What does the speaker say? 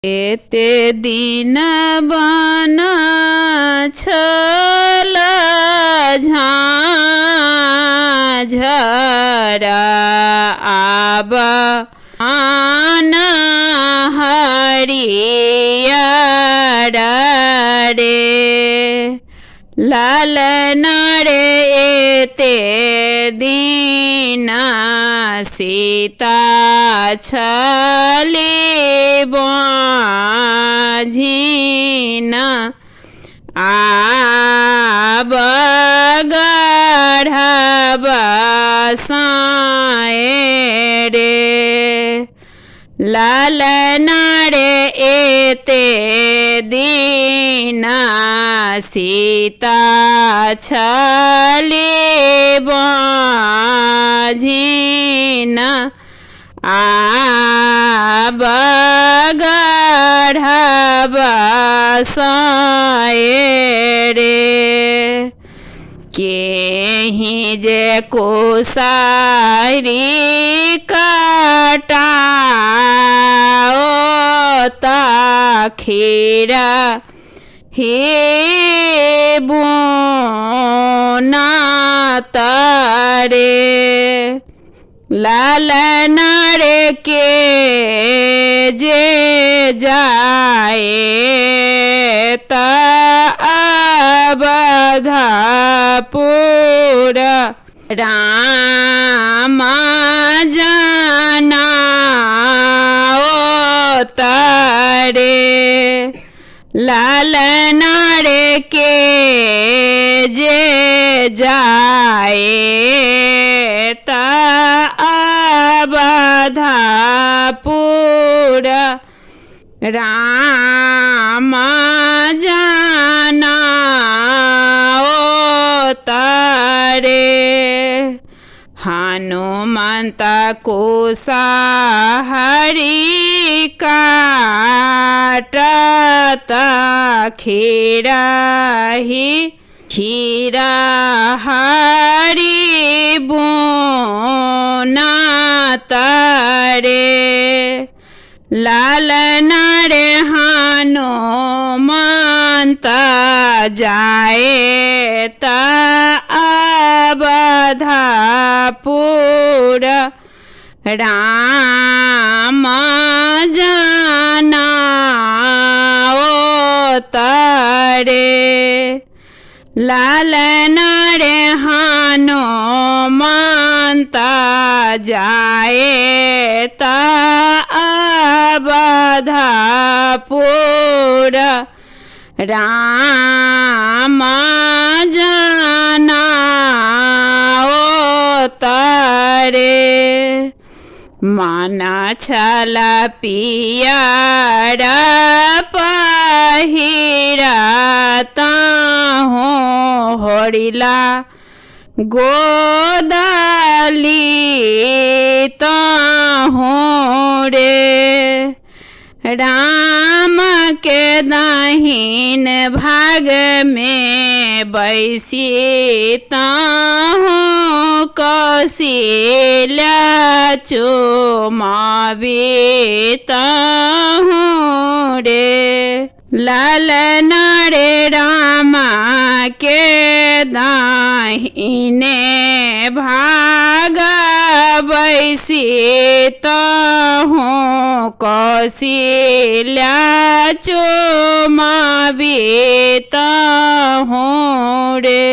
एते दिन बना छल झाझरा आब आना हरियर रे लालना रे एते दीना सीता छली बाझिना आब गढ़ब साए रे लालना रे एते दीना सीता छली बाझिना आब गढ़ब साए रे केहि जे कोसारी काटाओ ता खीरा हे बोना तारे लालना रे के जे जाए ता अवधपुर रामा जाना ओ तारे लालना रे के जे जाए ता अवधपुर रामा जाना ओ तारे हनुमंत कोसाहरी काटत खीरा हरि बोना तारे लालना रे हनुमंत जाए ता अवधपुर राम जाना ओ तारे लालना रे हनुमंत जाए ता अवधपुर राम जाना ओ तारे माना छल पियर पहिरा ताहो होरिला गोदली ताहो रे राम के दाहिन भाग में बैसी ताहो कौशल्या चुमावी ताहो रे लालना रे रामा के दाहिने भाग बैसी ताहो कौशल्या चुमावी ताहो रे।